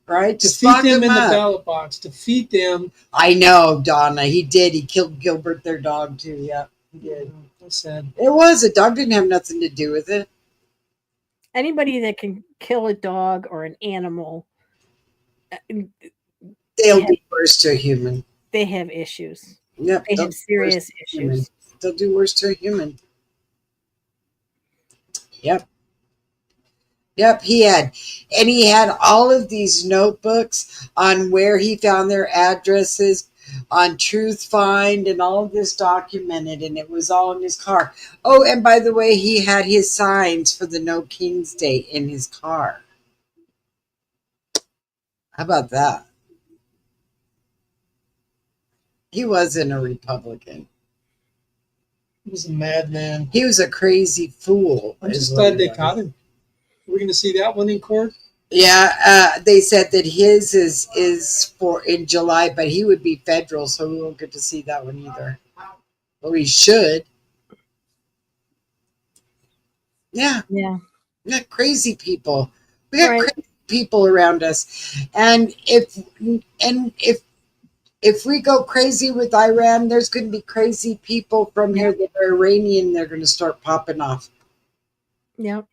Right? Just Defeat lock them him in the up. ballot box. Defeat them. I know, Donna. He did. He killed Gilbert, their dog, too. Yeah, he did. That's sad. It was. A dog didn't have nothing to do with it. Anybody that can kill a dog or an animal, They'll do worse to a human. they have issues. Yep. They they'll have do serious worse to a human. issues. They'll do worse to a human. Yep. He had all of these notebooks on where he found their addresses on Truth Find and all of this documented, and it was all in his car. Oh, and by the way, he had his signs for the No King's Day in his car. How about that? He wasn't a Republican. He was a madman. He was a crazy fool. I'm just glad they caught him. Are we going to see that one in court? Yeah, they said that his is for in July, but he would be federal, so we won't get to see that one either. But we should. Yeah, crazy people. We got Right. crazy people around us, and if if we go crazy with Iran, there's going to be crazy people from here that are Iranian. They're going to start popping off. Yep.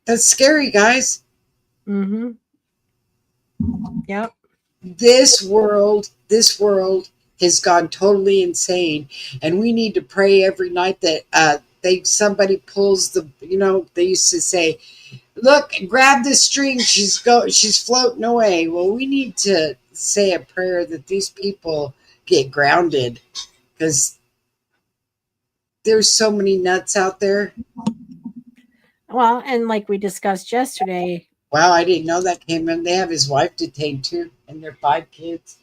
That's scary, guys. Mm-hmm. Yep. This world has gone totally insane, and we need to pray every night that somebody pulls the, they used to say, look, grab the string, she's floating away. Well, we need to say a prayer that these people get grounded, because there's so many nuts out there. Well, and like we discussed yesterday, Wow, I didn't know that came in. They have his wife detained too, and their 5 kids.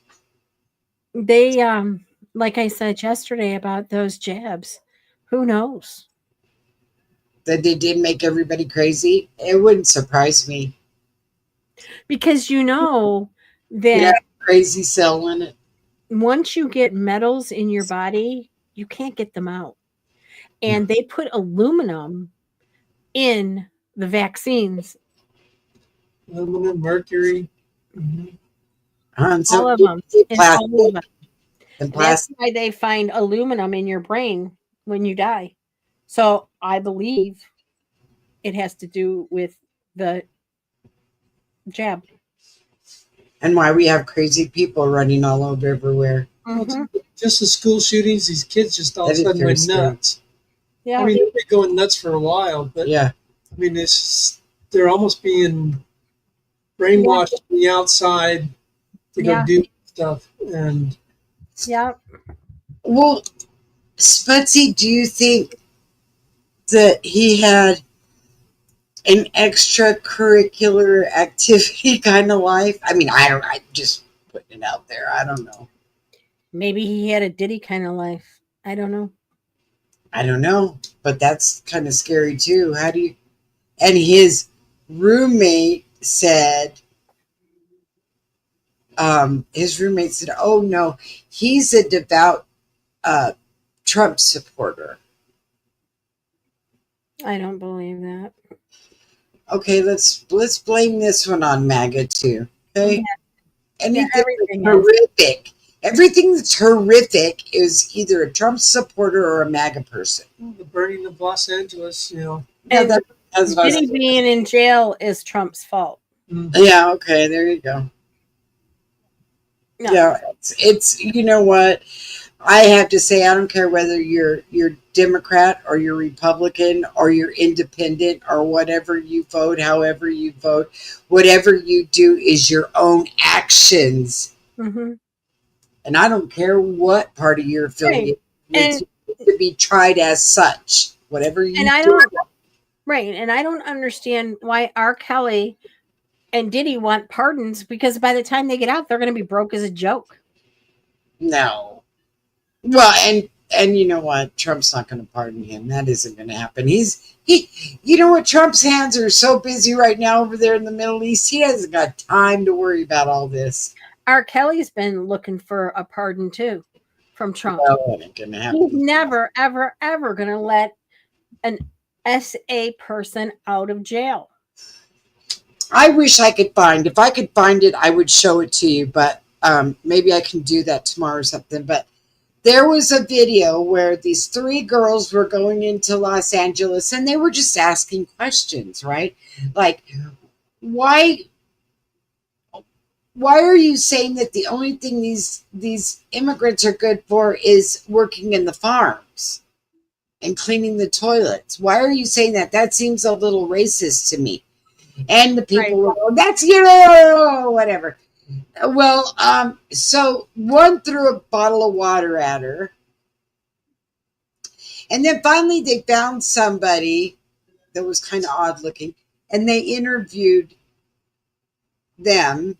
they like I said yesterday about those jabs, who knows? That they did make everybody crazy. It wouldn't surprise me. Because Yeah, that crazy cell in it. once you get metals in your body, you can't get them out. And they put aluminum in the vaccines, Aluminum, mercury. Mm-hmm. And all so of them, in all of plastic them. and That's plastic. why they find aluminum in your brain when you die. So I believe it has to do with the jab. And why we have crazy people running all over everywhere. Well, Mm-hmm. just the school shootings, these kids just all of That a is sudden very went scary. nuts. Yeah. I mean, they've been going nuts for a while, but Yeah. I mean, they're almost being brainwashed from the outside to go Yeah. do stuff. And Yeah. Well, Sputsy, do you think that he had an extracurricular activity kind of life? I mean, I just putting it out there. I don't know. Maybe he had a Diddy kind of life. I don't know. I don't know. But that's kind of scary too. How do you... And his roommate said, oh no, he's a devout Trump supporter. I don't believe that. Okay, let's blame this one on MAGA too. Okay, anything everything that's horrific, everything that's horrific is either a Trump supporter or a MAGA person. the burning of Los Angeles, Yeah, And that's what I was Diddy being in jail is Trump's fault. Yeah, okay, there you go. No. Yeah, it's you know what? I have to say, I don't care whether you're Democrat or you're Republican or you're independent or whatever you vote, however you vote, whatever you do is your own actions. Mm-hmm. And I don't care what party you're affiliated with, you need to be tried as such. Whatever you And I do. don't, right. And I don't understand why R. Kelly and Diddy want pardons, because by the time they get out, they're going to be broke as a joke. No. Well, and you know what? Trump's not going to pardon him. That isn't going to happen. You know what? Trump's hands are so busy right now over there in the Middle East. He hasn't got time to worry about all this. R. Kelly's been looking for a pardon too from Trump. Well, that ain't going to happen. He's never, ever, ever going to let an SA person out of jail. I wish I could find. If I could find it, I would show it to you. But maybe I can do that tomorrow or something. But there was a video where these 3 girls were going into Los Angeles and they were just asking questions, right? Like, why are you saying that the only thing these immigrants are good for is working in the farms and cleaning the toilets? Why are you saying that? That seems a little racist to me. And the people were, oh, that's, whatever. Well, so one threw a bottle of water at her. And then finally they found somebody that was kind of odd looking. And they interviewed them.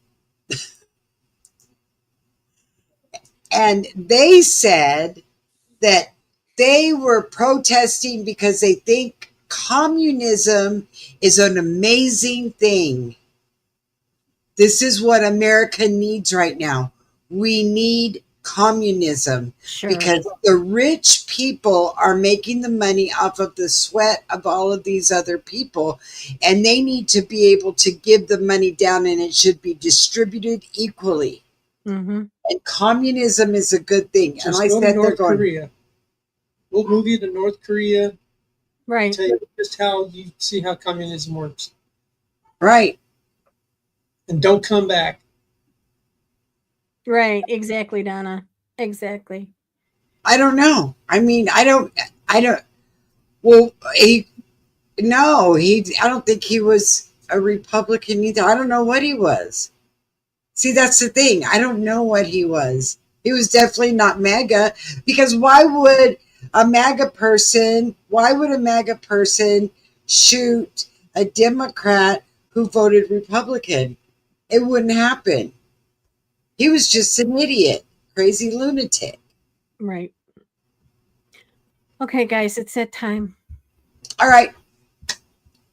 And they said that they were protesting because they think communism is an amazing thing. This is what America needs right now. We need communism because the rich people are making the money off of the sweat of all of these other people, and they need to be able to give the money down, and it should be distributed equally. Mm-hmm. And communism is a good thing. And Just I go to said they're North going, Korea. We'll move you to North Korea. Right. Tell you just how you see how communism works, right. and don't come back. Right. Exactly, Donna. Exactly. I don't know. I mean, I don't, well, I don't think he was a Republican either. I don't know what he was. See, that's the thing. I don't know what he was. He was definitely not MAGA, because why would a MAGA person shoot a Democrat who voted Republican? It wouldn't happen. He was just an idiot, crazy lunatic. Right. Okay, guys, it's that time. All right.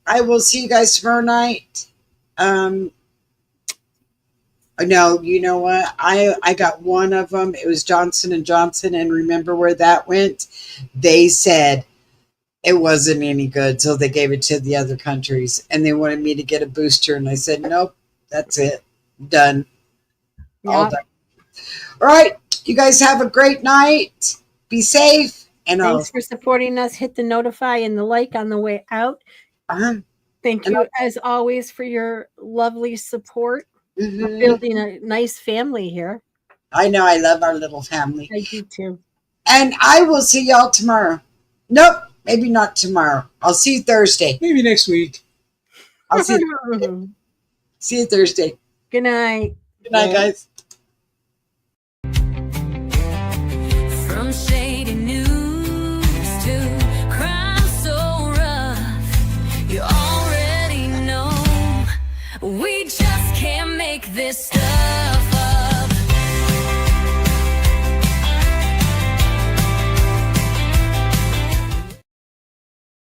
I will see you guys tomorrow night. No, you know what? I got one of them. It was Johnson and Johnson, and remember where that went? They said it wasn't any good, so they gave it to the other countries, and they wanted me to get a booster, and I said nope. That's it. Done. All Yeah. done. All right. You guys have a great night. Be safe, and Thanks for supporting us. Hit the notify and the like on the way out. Thank And you, as always, for your lovely support. We're mhm. building a nice family here. I know I love our little family. I do too. And I will see y'all tomorrow. Nope, maybe not tomorrow. I'll see you Thursday. Maybe next week. I'll see you Thursday. Good night. Good night, guys.